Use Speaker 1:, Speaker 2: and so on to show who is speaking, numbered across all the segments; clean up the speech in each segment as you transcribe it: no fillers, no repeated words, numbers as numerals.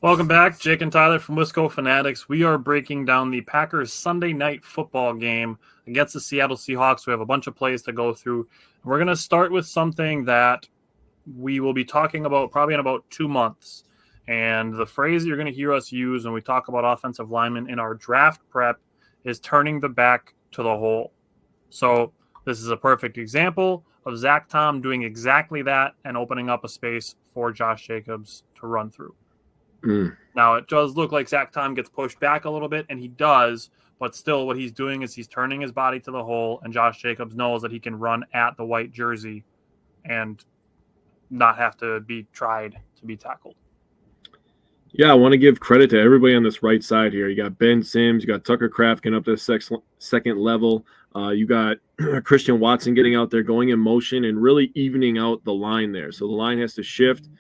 Speaker 1: Welcome back, Jake and Tyler from Wisco Fanatics. We are breaking down the Packers Sunday night football game against the Seattle Seahawks. We have a bunch of plays to go through. We're going to start with something that we will be talking about probably in about 2 months. And the phrase you're going to hear us use when we talk about offensive linemen in our draft prep is turning the back to the hole. So this is a perfect example of Zach Tom doing exactly that and opening up a space for Josh Jacobs to run through. Now, it does look like Zach Tom gets pushed back a little bit, and he does, but still what he's doing is he's turning his body to the hole, and Josh Jacobs knows that he can run at the white jersey and not have to be tried to be tackled.
Speaker 2: Yeah, I want to give credit to everybody on this right side here. You got Ben Sims, you got Tucker Kraft getting up to the second level. You got Christian Watson getting out there, going in motion, and really evening out the line there. So the line has to shift,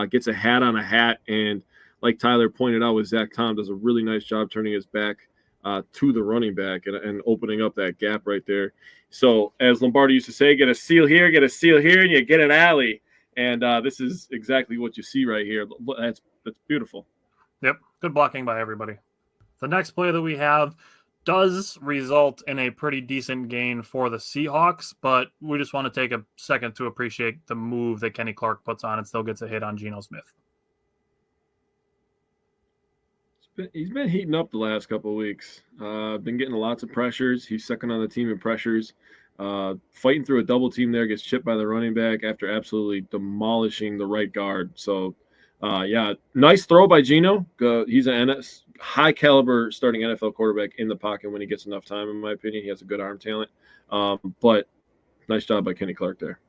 Speaker 2: gets a hat on a hat, and like Tyler pointed out with Zach Tom, does a really nice job turning his back to the running back and opening up that gap right there. So as Lombardi used to say, get a seal here, and you get an alley. And this is exactly what you see right here. That's beautiful.
Speaker 1: Yep, good blocking by everybody. The next play that we have does result in a pretty decent gain for the Seahawks, but we just want to take a second to appreciate the move that Kenny Clark puts on and still gets a hit on Geno Smith.
Speaker 2: He's been heating up the last couple of weeks. Been getting lots of pressures. He's second on the team in pressures. Fighting through a double team there, gets chipped by the running back after absolutely demolishing the right guard. So, yeah, nice throw by Geno. He's a high caliber starting NFL quarterback in the pocket when he gets enough time, in my opinion. He has a good arm talent. But nice job by Kenny Clark there.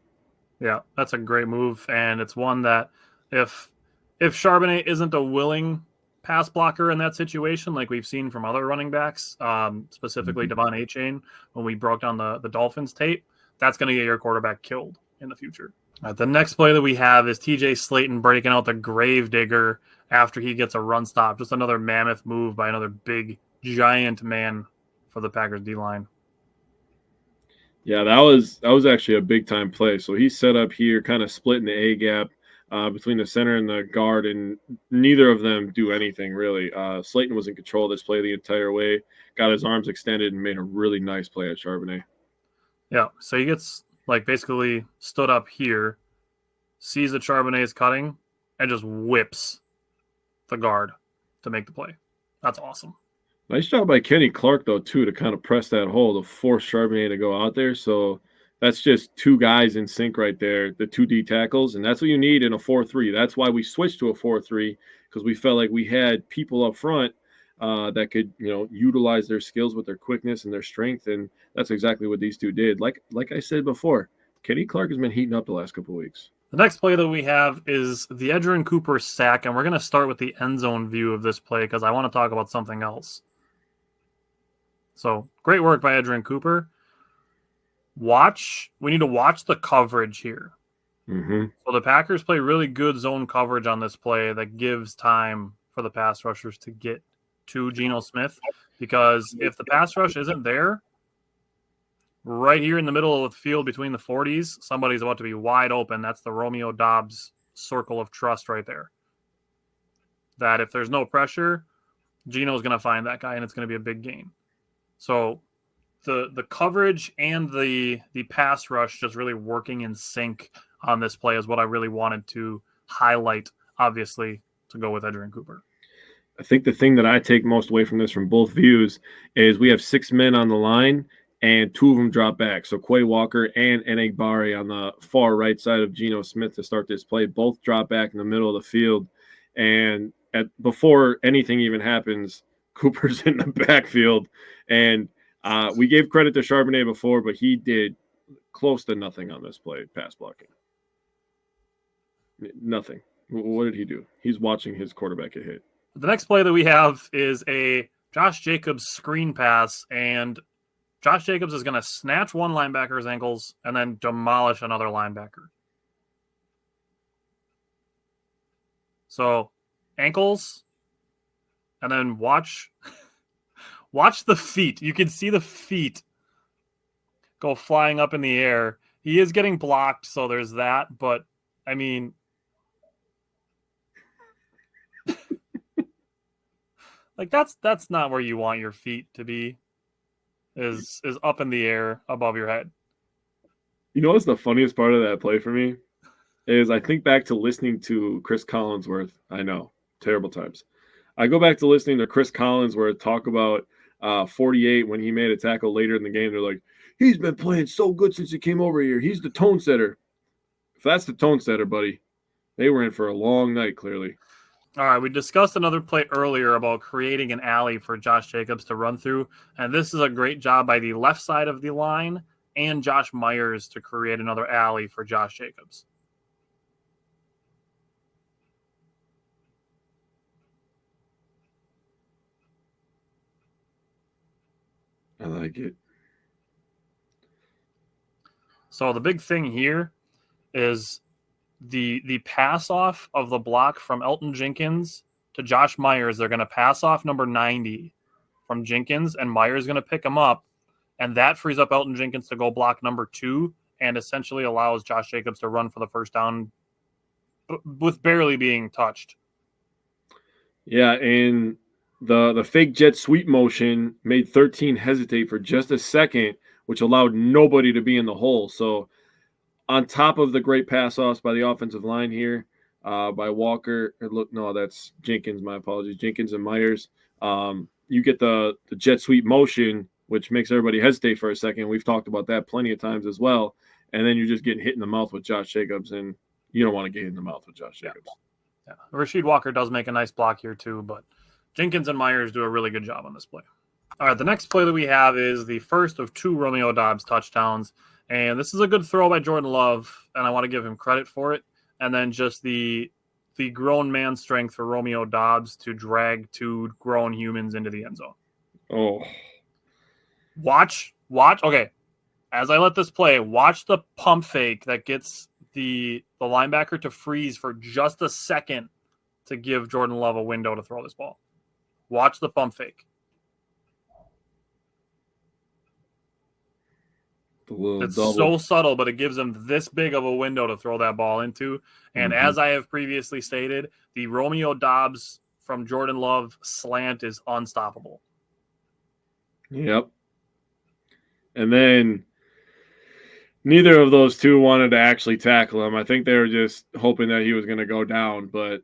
Speaker 1: Yeah, that's a great move. And it's one that if Charbonnet isn't a willing pass blocker in that situation, like we've seen from other running backs, specifically Devon Achane, when we broke down the Dolphins tape, that's going to get your quarterback killed in the future. The next play that we have is TJ Slayton breaking out the Gravedigger after he gets a run stop. Just another mammoth move by another big, giant man for the Packers D-line.
Speaker 2: Yeah, that was actually a big-time play. So he's set up here, kind of splitting the A-gap between the center and the guard, and neither of them do anything, really. Slayton was in control of this play the entire way, got his arms extended, and made a really nice play at Charbonnet.
Speaker 1: Yeah, so he gets, basically stood up here, sees that Charbonnet is cutting, and just whips the guard to make the play. That's awesome.
Speaker 2: Nice job by Kenny Clark, though, too, to kind of press that hole to force Charbonnet to go out there. So that's just two guys in sync right there, the 2D tackles, and that's what you need in a 4-3. That's why we switched to a 4-3, because we felt like we had people up front that could, utilize their skills with their quickness and their strength, and that's exactly what these two did. Like I said before, Kenny Clark has been heating up the last couple of weeks.
Speaker 1: The next play that we have is the Edgerrin Cooper sack, and we're going to start with the end zone view of this play because I want to talk about something else. So, great work by Edgerrin Cooper. We need to watch the coverage here.
Speaker 2: Mm-hmm.
Speaker 1: So the Packers play really good zone coverage on this play that gives time for the pass rushers to get to Geno Smith, because if the pass rush isn't there, right here in the middle of the field between the 40s, somebody's about to be wide open. That's the Romeo Doubs circle of trust right there. That if there's no pressure, Geno's going to find that guy, and it's going to be a big gain. So the coverage and the pass rush just really working in sync on this play is what I really wanted to highlight, obviously, to go with Edgerrin Cooper.
Speaker 2: I think the thing that I take most away from this from both views is we have 6 men on the line, and 2 of them drop back. So Quay Walker and Enagbare on the far right side of Geno Smith to start this play, both drop back in the middle of the field. And before anything even happens, Cooper's in the backfield. And we gave credit to Charbonnet before, but he did close to nothing on this play, pass blocking. Nothing. What did he do? He's watching his quarterback get hit.
Speaker 1: The next play that we have is a Josh Jacobs screen pass, and Josh Jacobs is going to snatch one linebacker's ankles and then demolish another linebacker. So, ankles, and then watch the feet. You can see the feet go flying up in the air. He is getting blocked, so there's that, but, I mean, Like that's not where you want your feet to be. Is up in the air above your head.
Speaker 2: You know what's the funniest part of that play for me is I think back to listening to Chris Collinsworth. I know, terrible times. I go back to listening to Chris Collinsworth talk about 48 when he made a tackle later in the game. They're like, he's been playing so good since he came over here. He's the tone setter. If that's the tone setter, buddy, they were in for a long night, clearly.
Speaker 1: All right, we discussed another play earlier about creating an alley for Josh Jacobs to run through, and this is a great job by the left side of the line and Josh Myers to create another alley for Josh Jacobs.
Speaker 2: I like it.
Speaker 1: So the big thing here is the pass off of the block from Elton Jenkins to Josh Myers. They're going to pass off number 90 from Jenkins, and Myers is going to pick him up, and that frees up Elton Jenkins to go block number 2 and essentially allows Josh Jacobs to run for the first down with barely being touched.
Speaker 2: Yeah, and the fake jet sweep motion made 13 hesitate for just a second, which allowed nobody to be in the hole. So on top of the great pass offs by the offensive line here, by Walker, that's Jenkins, my apologies, Jenkins and Myers. You get the jet sweep motion, which makes everybody hesitate for a second. We've talked about that plenty of times as well. And then you're just getting hit in the mouth with Josh Jacobs, and you don't want to get hit in the mouth with Josh Jacobs.
Speaker 1: Yeah. Rasheed Walker does make a nice block here too, but Jenkins and Myers do a really good job on this play. All right, the next play that we have is the first of 2 Romeo Doubs touchdowns. And this is a good throw by Jordan Love, and I want to give him credit for it. And then just the grown man strength for Romeo Doubs to drag 2 grown humans into the end zone.
Speaker 2: Oh.
Speaker 1: Watch. Okay, as I let this play, watch the pump fake that gets the linebacker to freeze for just a second to give Jordan Love a window to throw this ball. Watch the pump fake. It's so subtle, but it gives him this big of a window to throw that ball into. And as I have previously stated, the Romeo Doubs from Jordan Love slant is unstoppable.
Speaker 2: Yep. And then neither of those 2 wanted to actually tackle him. I think they were just hoping that he was going to go down, but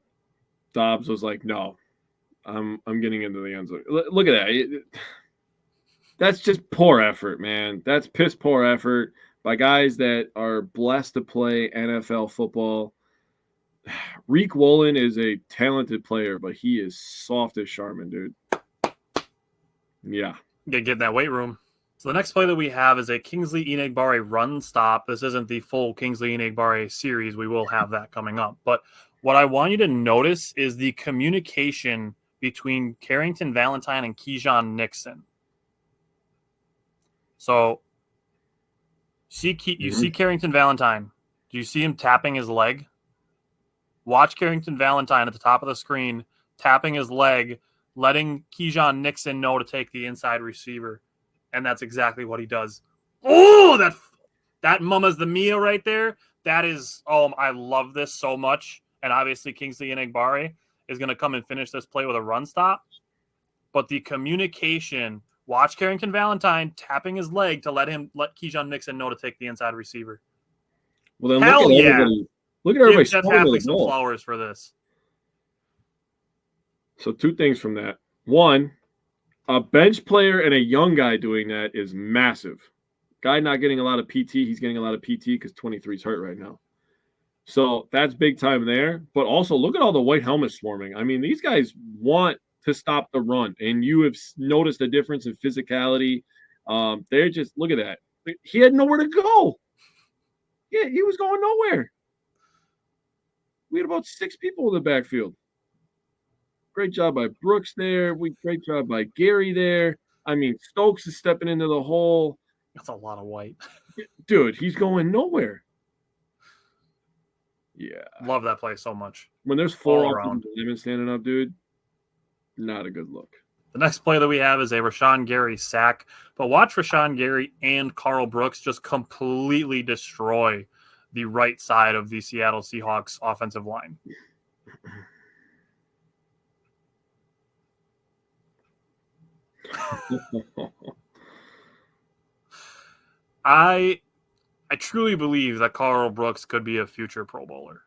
Speaker 2: Doubs was like, "No, I'm getting into the end zone." Look at that. That's just poor effort, man. That's piss poor effort by guys that are blessed to play NFL football. Reek Woolen is a talented player, but he is soft as Charmin, dude. Yeah.
Speaker 1: Get in that weight room. So the next play that we have is a Kingsley Enagbare run stop. This isn't the full Kingsley Enagbare series. We will have that coming up. But what I want you to notice is the communication between Carrington Valentine and Keyshawn Nixon. So you see Carrington Valentine. Do you see him tapping his leg? Watch Carrington Valentine at the top of the screen tapping his leg, letting Keyshawn Nixon know to take the inside receiver. And that's exactly what he does. Oh, that mama's the Mia right there. That is, I love this so much. And obviously Kingsley Enagbare is going to come and finish this play with a run stop. But the communication, watch Carrington Valentine tapping his leg to let Keyshawn Nixon know to take the inside receiver.
Speaker 2: Well, then look at everybody.
Speaker 1: Give Jeff Hafley some flowers for this.
Speaker 2: So 2 things from that. 1, a bench player and a young guy doing that is massive. Guy not getting a lot of PT. He's getting a lot of PT because 23 is hurt right now. So that's big time there. But also look at all the white helmets swarming. I mean, these guys want to stop the run, and you have noticed a difference in physicality. They're just, look at that. He had nowhere to go. Yeah, he was going nowhere. We had about 6 people in the backfield. Great job by Brooks there. Great job by Gary there. I mean, Stokes is stepping into the hole.
Speaker 1: That's a lot of white.
Speaker 2: Dude, he's going nowhere. Yeah.
Speaker 1: Love that play so much.
Speaker 2: When there's 4 around standing up, dude, not a good look.
Speaker 1: The next play that we have is a Rashawn Gary sack. But watch Rashawn Gary and Carl Brooks just completely destroy the right side of the Seattle Seahawks offensive line. I truly believe that Carl Brooks could be a future Pro Bowler.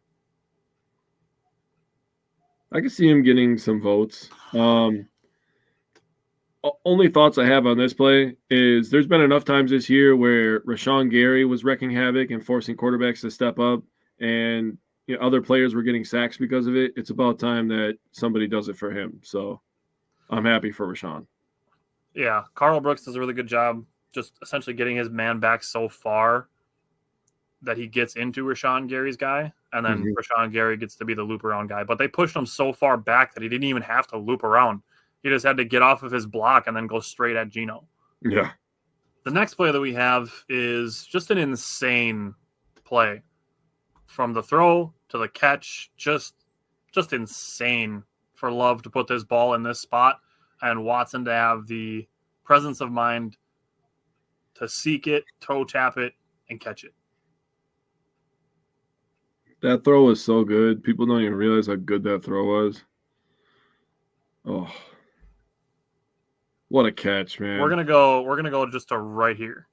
Speaker 2: I can see him getting some votes. Only thoughts I have on this play is there's been enough times this year where Rashawn Gary was wrecking havoc and forcing quarterbacks to step up, and other players were getting sacks because of it. It's about time that somebody does it for him. So I'm happy for Rashawn.
Speaker 1: Yeah, Carl Brooks does a really good job just essentially getting his man back so far that he gets into Rashawn Gary's guy, and then Rashawn Gary gets to be the loop around guy. But they pushed him so far back that he didn't even have to loop around. He just had to get off of his block and then go straight at Geno.
Speaker 2: Yeah.
Speaker 1: The next play that we have is just an insane play. From the throw to the catch, just insane for Love to put this ball in this spot and Watson to have the presence of mind to seek it, toe tap it, and catch it.
Speaker 2: That throw was so good. People don't even realize how good that throw was. Oh. What a catch, man.
Speaker 1: We're gonna go just to right here.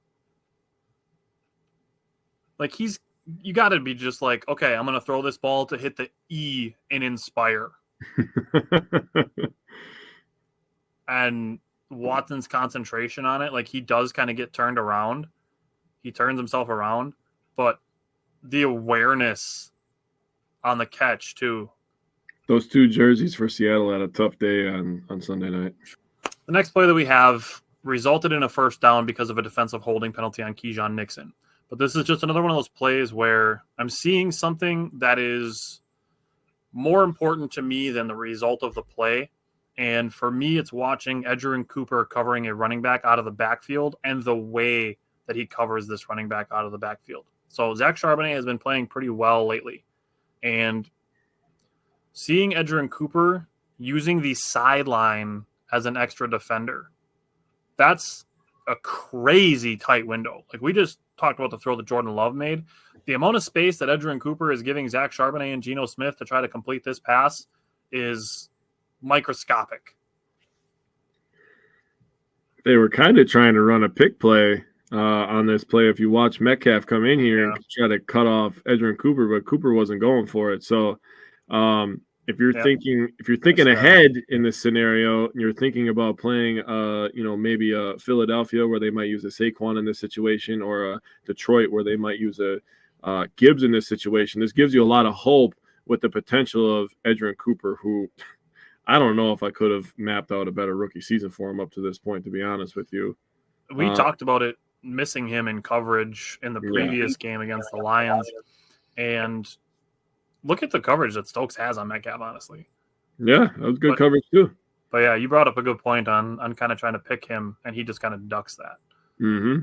Speaker 1: Like you gotta be just like, okay, I'm gonna throw this ball to hit the E in Inspire. And Watson's concentration on it, like he does kind of get turned around. He turns himself around, but the awareness on the catch too.
Speaker 2: Those two jerseys for Seattle had a tough day on Sunday night.
Speaker 1: The next play that we have resulted in a first down because of a defensive holding penalty on Keyshawn Nixon. But this is just another one of those plays where I'm seeing something that is more important to me than the result of the play. And for me, it's watching Edgerrin Cooper covering a running back out of the backfield and the way that he covers this running back out of the backfield. So Zach Charbonnet has been playing pretty well lately. And seeing Edgerrin Cooper using the sideline as an extra defender, that's a crazy tight window. Like we just talked about the throw that Jordan Love made. The amount of space that Edgerrin Cooper is giving Zach Charbonnet and Geno Smith to try to complete this pass is microscopic.
Speaker 2: They were kind of trying to run a pick play on this play. If you watch Metcalf come in here and try to cut off Edgerrin Cooper, but Cooper wasn't going for it. So if you're thinking ahead in this scenario, and you're thinking about playing, maybe a Philadelphia where they might use a Saquon in this situation, or a Detroit where they might use a Gibbs in this situation, this gives you a lot of hope with the potential of Edgerrin Cooper, who I don't know if I could have mapped out a better rookie season for him up to this point, to be honest with you.
Speaker 1: We talked about it, missing him in coverage in the previous game against the Lions, and look at the coverage that Stokes has on Metcalf, honestly.
Speaker 2: Yeah, that was good coverage too.
Speaker 1: But yeah, you brought up a good point on kind of trying to pick him, and he just kind of ducks that.
Speaker 2: Mm-hmm.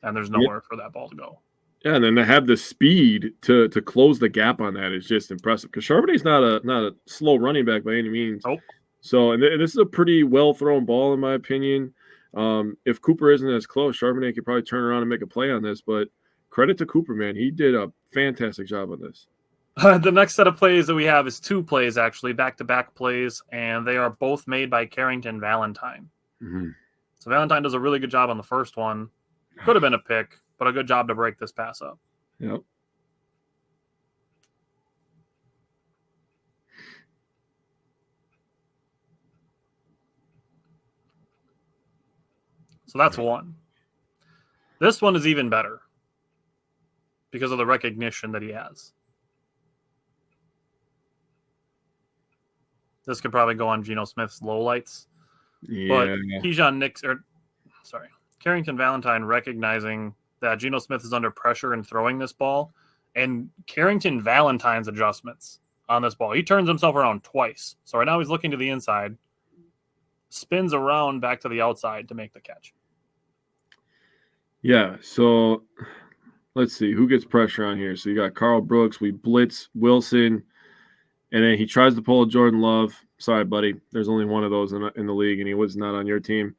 Speaker 1: And there's nowhere for that ball to go.
Speaker 2: Yeah, and then to have the speed to close the gap on that is just impressive. Because Charbonnet's not a slow running back by any means.
Speaker 1: Nope.
Speaker 2: So, and this is a pretty well thrown ball in my opinion. If Cooper isn't as close, Charbonnet could probably turn around and make a play on this. But credit to Cooper, man, he did a fantastic job on this.
Speaker 1: The next set of plays that we have is two plays, actually, back-to-back plays, and they are both made by Carrington Valentine.
Speaker 2: Mm-hmm.
Speaker 1: So Valentine does a really good job on the first one. Could have been a pick, but a good job to break this pass up.
Speaker 2: Yep.
Speaker 1: So that's one. This one is even better because of the recognition that he has. This could probably go on Geno Smith's lowlights.
Speaker 2: Yeah.
Speaker 1: But Carrington Valentine recognizing that Geno Smith is under pressure and throwing this ball, and Carrington Valentine's adjustments on this ball. He turns himself around twice. So right now he's looking to the inside, spins around back to the outside to make the catch.
Speaker 2: Yeah, so let's see. Who gets pressure on here? So you got Carl Brooks. We blitz Wilson. And then he tries to pull a Jordan Love. Sorry, buddy. There's only one of those in the league, and he was not on your team.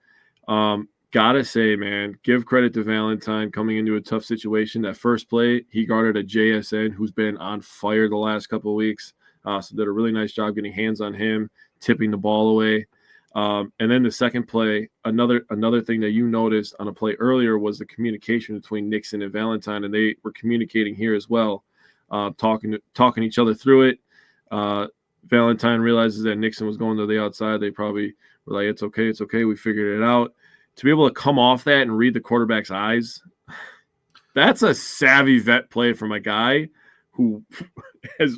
Speaker 2: Gotta say, man, give credit to Valentine coming into a tough situation. That first play, he guarded a JSN who's been on fire the last couple of weeks. So did a really nice job getting hands on him, tipping the ball away. And then the second play, another thing that you noticed on a play earlier was the communication between Nixon and Valentine, and they were communicating here as well, talking each other through it. Valentine realizes that Nixon was going to the outside. They probably were like, it's okay, we figured it out. To be able to come off that and read the quarterback's eyes, that's a savvy vet play from a guy who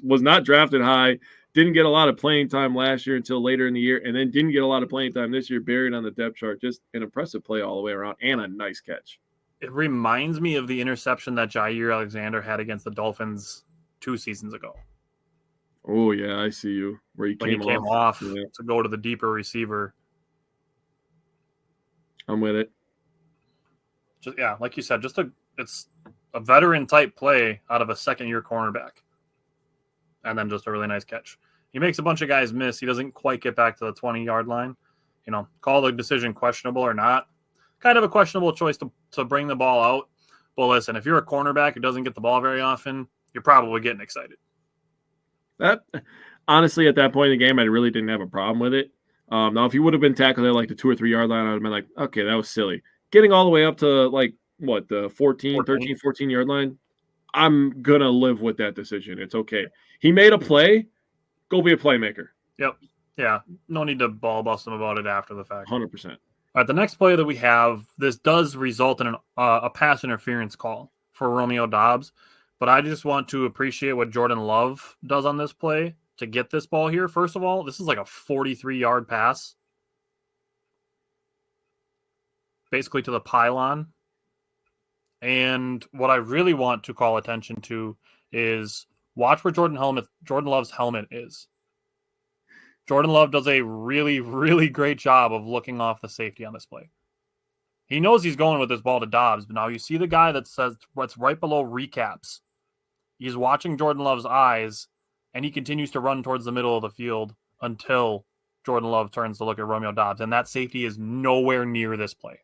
Speaker 2: was not drafted high, didn't get a lot of playing time last year until later in the year, and then didn't get a lot of playing time this year, buried on the depth chart. Just an impressive play all the way around and a nice catch.
Speaker 1: It reminds me of the interception that Jair Alexander had against the Dolphins 2 seasons ago.
Speaker 2: Oh, yeah, I see you. Where he came
Speaker 1: off to go to the deeper receiver.
Speaker 2: I'm with it.
Speaker 1: Just, yeah, like you said, it's a veteran-type play out of a second-year cornerback. And then just a really nice catch. He makes a bunch of guys miss. He doesn't quite get back to the 20-yard line. Call the decision questionable or not. Kind of a questionable choice to bring the ball out. But listen, if you're a cornerback who doesn't get the ball very often, you're probably getting excited.
Speaker 2: That honestly, at that point in the game, I really didn't have a problem with it. Now, if you would have been tackled at like the 2 or 3 yard line, I would have been like, okay, that was silly. Getting all the way up to like the 13, 14 yard line, I'm going to live with that decision. It's okay. He made a play. Go be a playmaker.
Speaker 1: Yep. Yeah. No need to ball bust him about it after the fact.
Speaker 2: 100%.
Speaker 1: All right. The next play that we have, this does result in a pass interference call for Romeo Doubs. But I just want to appreciate what Jordan Love does on this play to get this ball here. First of all, this is like a 43-yard pass. Basically to the pylon. And what I really want to call attention to is watch where Jordan Love's helmet is. Jordan Love does a really, really great job of looking off the safety on this play. He knows he's going with this ball to Doubs, but now you see the guy that says what's right below recaps. He's watching Jordan Love's eyes, and he continues to run towards the middle of the field until Jordan Love turns to look at Romeo Doubs, and that safety is nowhere near this play.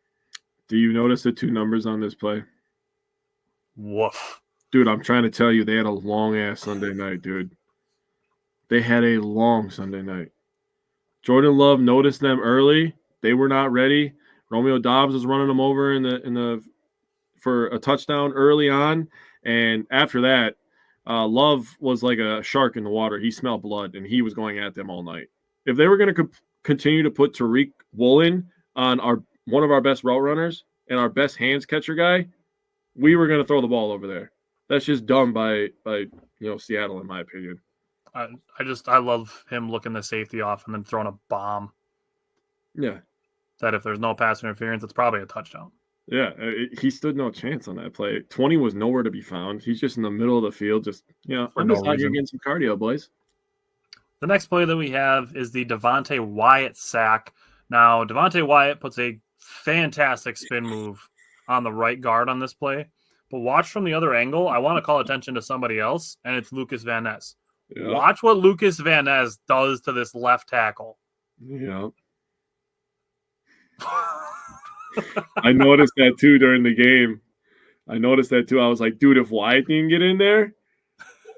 Speaker 2: Do you notice the 2 numbers on this play?
Speaker 1: Woof.
Speaker 2: Dude, I'm trying to tell you, they had a long-ass Sunday night, dude. They had a long Sunday night. Jordan Love noticed them early. They were not ready. Romeo Doubs was running them over for a touchdown early on, and after that, Love was like a shark in the water. He smelled blood, and he was going at them all night. If they were going to continue to put Tariq Woolen on one of our best route runners and our best hands catcher guy, we were going to throw the ball over there. That's just dumb by Seattle, in my opinion.
Speaker 1: I love him looking the safety off and then throwing a bomb.
Speaker 2: Yeah.
Speaker 1: That if there's no pass interference, it's probably a touchdown.
Speaker 2: Yeah, he stood no chance on that play. 20 was nowhere to be found. He's just in the middle of the field, I'm just out here getting some cardio, boys.
Speaker 1: The next play that we have is the Devontae Wyatt sack. Now, Devontae Wyatt puts a fantastic spin move on the right guard on this play. But watch from the other angle. I want to call attention to somebody else, and it's Lucas Van Ness. Yeah. Watch what Lucas Van Ness does to this left tackle.
Speaker 2: Yeah. I noticed that too during the game. I was like, dude, if Wyatt didn't get in there,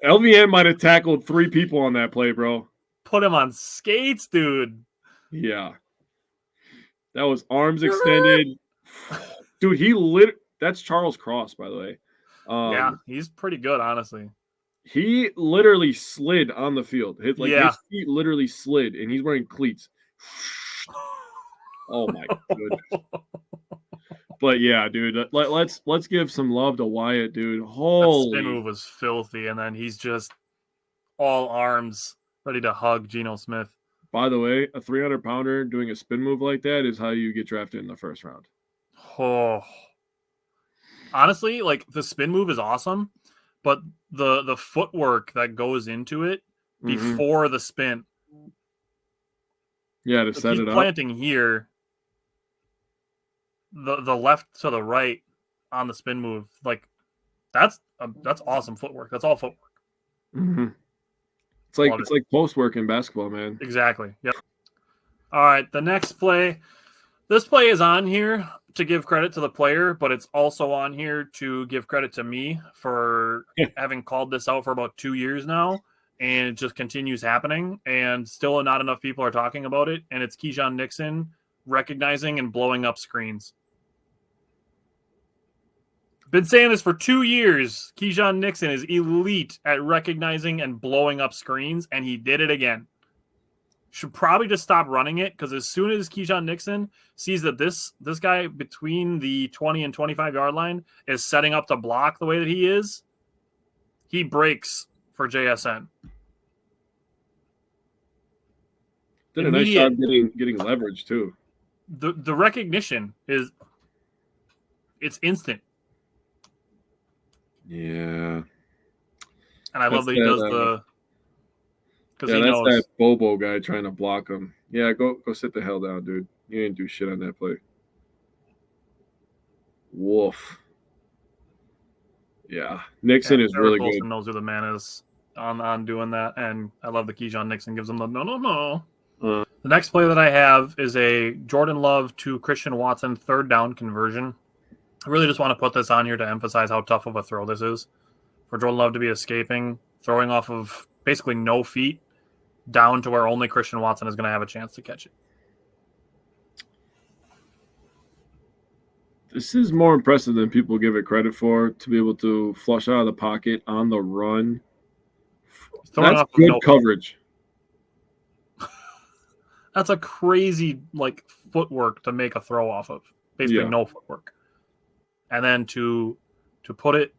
Speaker 2: LVN might have tackled 3 people on that play, bro.
Speaker 1: Put him on skates, dude.
Speaker 2: Yeah. That was arms extended. Dude, that's Charles Cross, by the way.
Speaker 1: Yeah, he's pretty good, honestly.
Speaker 2: He literally slid on the field. His feet literally slid, and he's wearing cleats. Oh my goodness. But yeah, dude, let's give some love to Wyatt, dude. Holy,
Speaker 1: that spin move was filthy, and then he's just all arms, ready to hug Geno Smith.
Speaker 2: By the way, a 300-pounder doing a spin move like that is how you get drafted in the first round.
Speaker 1: Oh, honestly, like the spin move is awesome, but the footwork that goes into it before the spin.
Speaker 2: Yeah, to set it up.
Speaker 1: Planting here. The left to the right on the spin move, like that's awesome footwork. That's all footwork.
Speaker 2: Mm-hmm. It's like post work in basketball, man.
Speaker 1: Exactly. Yep. All right, the next play. This play is on here to give credit to the player, but it's also on here to give credit to me for having called this out for about 2 years now. and it just continues happening, and still not enough people are talking about it, and it's Keyshawn Nixon recognizing and blowing up screens. Been saying this for 2 years. Keyshawn Nixon is elite at recognizing and blowing up screens, and he did it again. Should probably just stop running it, because as soon as Keyshawn Nixon sees that this guy between the 20 and 25-yard line is setting up to block the way that he is, he breaks for JSN.
Speaker 2: Did a nice job getting leverage too.
Speaker 1: The recognition it's instant.
Speaker 2: Yeah.
Speaker 1: And I love that he does because he knows.
Speaker 2: That's that Bobo guy trying to block him. Yeah, go sit the hell down, dude. You didn't do shit on that play. Woof. Yeah, Nixon is really good.
Speaker 1: Knows who the man is on doing that, and I love that Keyshawn Nixon gives him the no. The next play that I have is a Jordan Love to Christian Watson 3rd down conversion. I really just want to put this on here to emphasize how tough of a throw this is. For Jordan Love to be escaping, throwing off of basically no feet down to where only Christian Watson is going to have a chance to catch it.
Speaker 2: This is more impressive than people give it credit for, to be able to flush out of the pocket on the run. That's good coverage.
Speaker 1: That's a crazy footwork to make a throw off of. Basically no footwork. And then to put it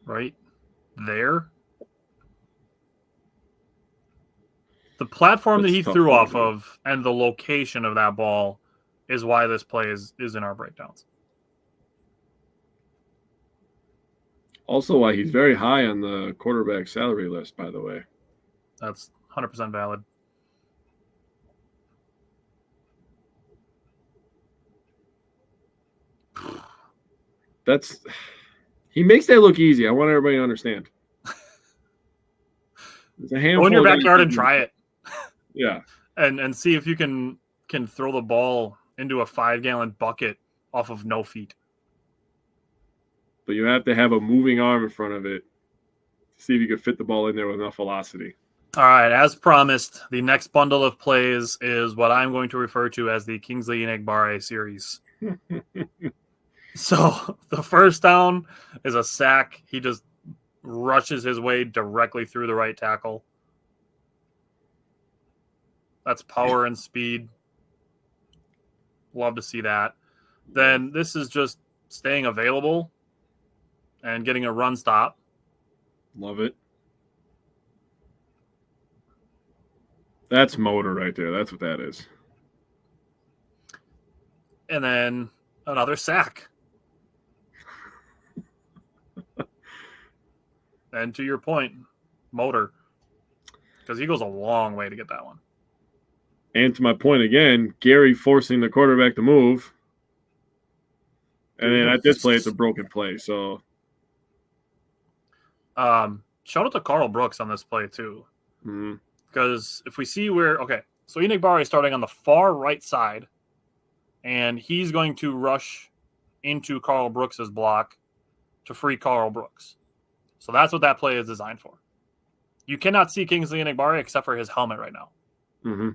Speaker 1: right there. The platform that he threw off of and the location of that ball is why this play is in our breakdowns.
Speaker 2: Also why he's very high on the quarterback salary list, by the way.
Speaker 1: That's 100% valid.
Speaker 2: He makes that look easy. I want everybody to understand. There's a handful.
Speaker 1: Go in your backyard and try it.
Speaker 2: Yeah.
Speaker 1: And see if you can throw the ball into a 5-gallon bucket off of no feet.
Speaker 2: But you have to have a moving arm in front of it to see if you can fit the ball in there with enough velocity.
Speaker 1: All right, as promised, the next bundle of plays is what I'm going to refer to as the Kingsley Enagbare series. So the first down is a sack. He just rushes his way directly through the right tackle. That's power and speed. Love to see that. Then this is just staying available and getting a run stop.
Speaker 2: Love it. That's motor right there. That's what that is.
Speaker 1: And then another sack. And to your point, motor. Because he goes a long way to get that one.
Speaker 2: And to my point again, Gary forcing the quarterback to move. And then at this play, it's a broken play. So,
Speaker 1: shout out to Carl Brooks on this play too.
Speaker 2: Mm-hmm.
Speaker 1: Because if we see so Enagbare is starting on the far right side, and he's going to rush into Carl Brooks's block to free Carl Brooks. So that's what that play is designed for. You cannot see Kingsley Enagbare except for his helmet right now.
Speaker 2: Mm-hmm.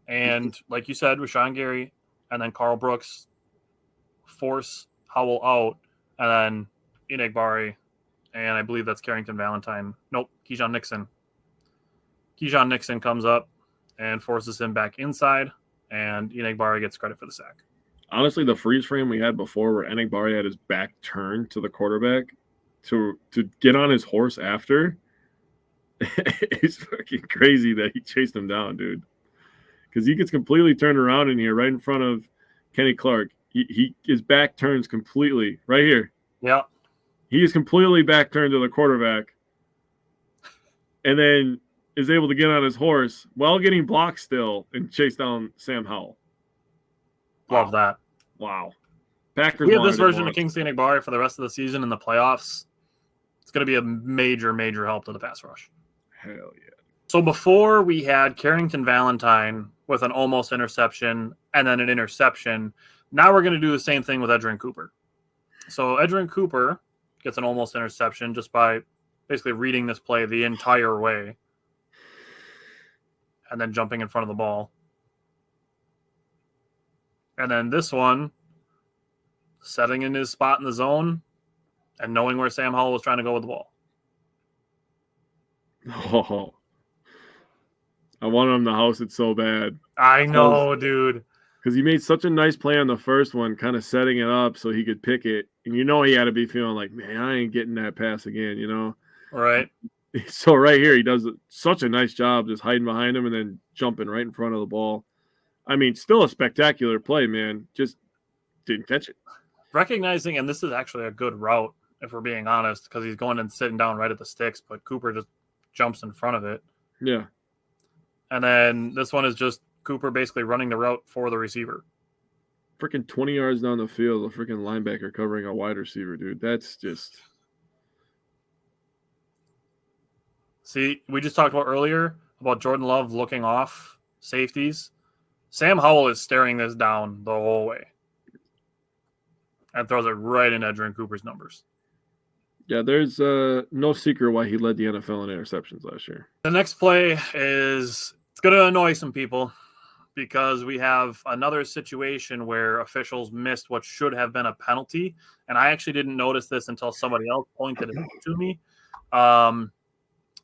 Speaker 1: And like you said, with Sean Gary, and then Carl Brooks force Howell out, and then Enagbare, and I believe that's Carrington Valentine. Nope, Keyshawn Nixon. Keyshawn Nixon comes up and forces him back inside, and Enagbare gets credit for the sack.
Speaker 2: Honestly, the freeze frame we had before where Enagbare had his back turned to the quarterback to get on his horse after, it's fucking crazy that he chased him down, dude. Because he gets completely turned around in here right in front of Kenny Clark. His back turns completely right here.
Speaker 1: Yeah.
Speaker 2: He is completely back turned to the quarterback and then is able to get on his horse while getting blocked still and chase down Sam Howell.
Speaker 1: Love that.
Speaker 2: Wow. Packers.
Speaker 1: We have this version of Kingsley Enagbare for the rest of the season in the playoffs. It's going to be a major, major help to the pass rush.
Speaker 2: Hell yeah.
Speaker 1: So before we had Carrington Valentine with an almost interception and then an interception. Now we're going to do the same thing with Edgerrin Cooper. So Edgerrin Cooper gets an almost interception just by basically reading this play the entire way and then jumping in front of the ball. And then this one, setting in his spot in the zone and knowing where Sam Howell was trying to go with the ball.
Speaker 2: Oh, I wanted him to house it so bad.
Speaker 1: I know, dude.
Speaker 2: Because he made such a nice play on the first one, kind of setting it up so he could pick it. And he had to be feeling like, man, I ain't getting that pass again,
Speaker 1: Right.
Speaker 2: So right here, he does such a nice job just hiding behind him and then jumping right in front of the ball. I mean, still a spectacular play, man. Just didn't catch it.
Speaker 1: Recognizing, and this is actually a good route, if we're being honest, because he's going and sitting down right at the sticks, but Cooper just jumps in front of it.
Speaker 2: Yeah.
Speaker 1: And then this one is just Cooper basically running the route for the receiver.
Speaker 2: Freaking 20 yards down the field, a freaking linebacker covering a wide receiver, dude. That's just...
Speaker 1: See, we just talked about earlier about Jordan Love looking off safeties. Sam Howell is staring this down the whole way and throws it right in Edgerrin Cooper's numbers.
Speaker 2: Yeah, there's no secret why he led the NFL in interceptions last year.
Speaker 1: The next play it's going to annoy some people because we have another situation where officials missed what should have been a penalty. And I actually didn't notice this until somebody else pointed it out to me.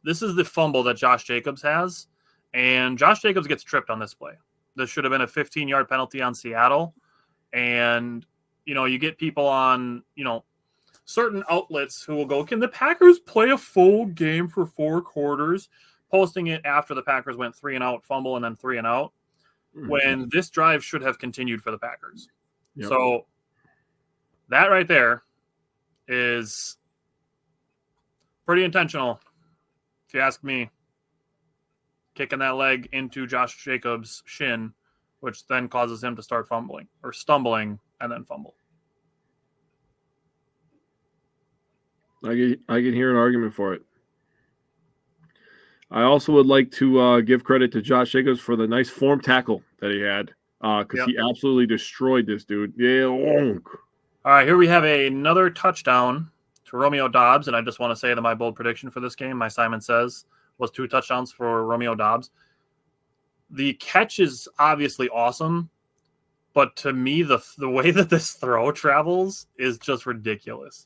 Speaker 1: This is the fumble that Josh Jacobs has. And Josh Jacobs gets tripped on this play. This should have been a 15-yard penalty on Seattle. And, you get people on, certain outlets who will go, can the Packers play a full game for 4 quarters? Posting it after the Packers went 3-and-out fumble and then 3-and-out. When this drive should have continued for the Packers. Yep. So that right there is pretty intentional, if you ask me. Kicking that leg into Josh Jacobs' shin, which then causes him to start fumbling or stumbling and then fumble.
Speaker 2: I can hear an argument for it. I also would like to give credit to Josh Jacobs for the nice form tackle that he had because he absolutely destroyed this dude. Yeah.
Speaker 1: All right, here we have another touchdown to Romeo Doubs, and I just want to say that my bold prediction for this game, my Simon Says, was 2 touchdowns for Romeo Doubs. The catch is obviously awesome, but to me, the way that this throw travels is just ridiculous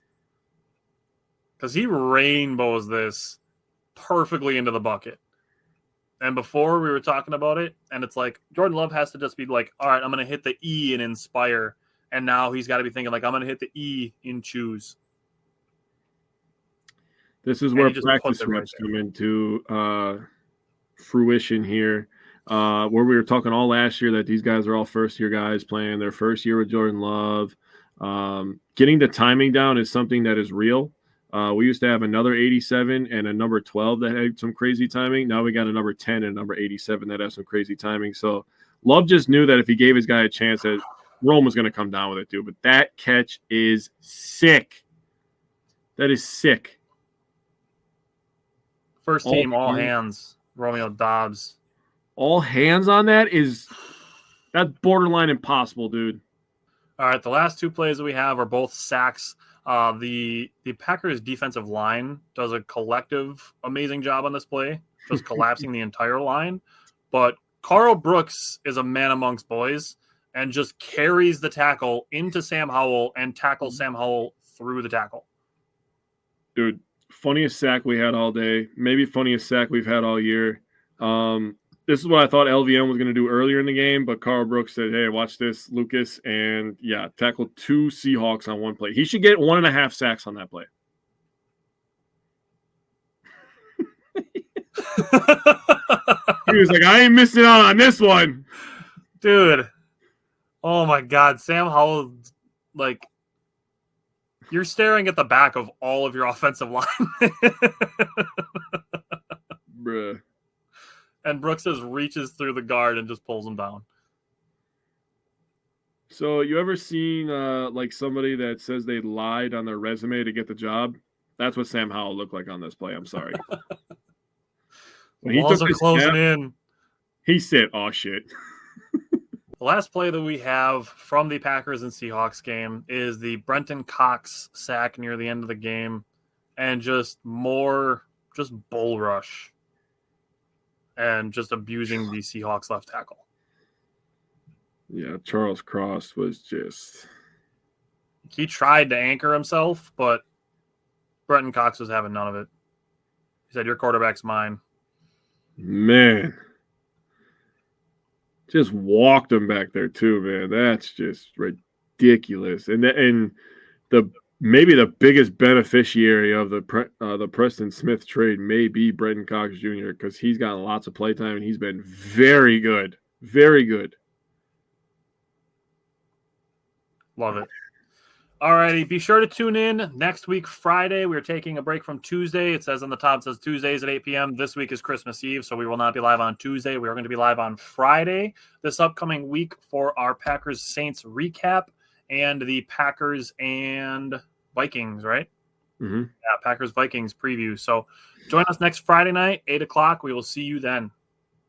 Speaker 1: because he rainbows this perfectly into the bucket. And before we were talking about it, and it's like Jordan Love has to just be like, all right, I'm going to hit the E in inspire. And now he's got to be thinking like, I'm going to hit the E in choose.
Speaker 2: This is where practice reps come into fruition here. Where we were talking all last year that these guys are all first-year guys playing their first year with Jordan Love. Getting the timing down is something that is real. We used to have another 87 and a number 12 that had some crazy timing. Now we got a number 10 and a number 87 that has some crazy timing. So Love just knew that if he gave his guy a chance that Rome was going to come down with it, dude. But that catch is sick. That is sick.
Speaker 1: First team, all hands, Romeo Doubs.
Speaker 2: All hands on that's borderline impossible, dude.
Speaker 1: All right, the last 2 plays that we have are both sacks. The Packers defensive line does a collective amazing job on this play, just collapsing the entire line. But Carl Brooks is a man amongst boys and just carries the tackle into Sam Howell and tackles Sam Howell through the tackle.
Speaker 2: Dude, funniest sack we had all day. Maybe funniest sack we've had all year. This is what I thought LVM was going to do earlier in the game, but Carl Brooks said, hey, watch this, Lucas, and tackled 2 Seahawks on 1 play. He should get 1.5 sacks on that play. He was like, I ain't missing out on this one.
Speaker 1: Dude. Oh, my God. Sam Howell, like, you're staring at the back of all of your offensive line.
Speaker 2: Bruh.
Speaker 1: And Brooks just reaches through the guard and just pulls him down.
Speaker 2: So you ever seen like somebody that says they lied on their resume to get the job? That's what Sam Howell looked like on this play. I'm sorry.
Speaker 1: When he walls are closing in.
Speaker 2: He said, oh, shit.
Speaker 1: The The last play that we have from the Packers and Seahawks game is the Brenton Cox sack near the end of the game, and just bull rush and just abusing the Seahawks left tackle.
Speaker 2: Yeah, Charles Cross was just...
Speaker 1: He tried to anchor himself, but Brenton Cox was having none of it. He said, "Your quarterback's mine."
Speaker 2: Man. Just walked him back there too, man. That's just ridiculous. And the maybe the biggest beneficiary of the Preston Smith trade may be Brenton Cox Jr. because he's got lots of play time and he's been very good. Very good.
Speaker 1: Love it. All righty. Be sure to tune in next week, Friday. We're taking a break from Tuesday. It says on the top, it says Tuesdays at 8 p.m. This week is Christmas Eve, so we will not be live on Tuesday. We are going to be live on Friday this upcoming week for our Packers Saints recap and the Packers and Vikings, right?
Speaker 2: Mm-hmm.
Speaker 1: Yeah, Packers Vikings preview. So join us next Friday night, 8 o'clock. We will see you then.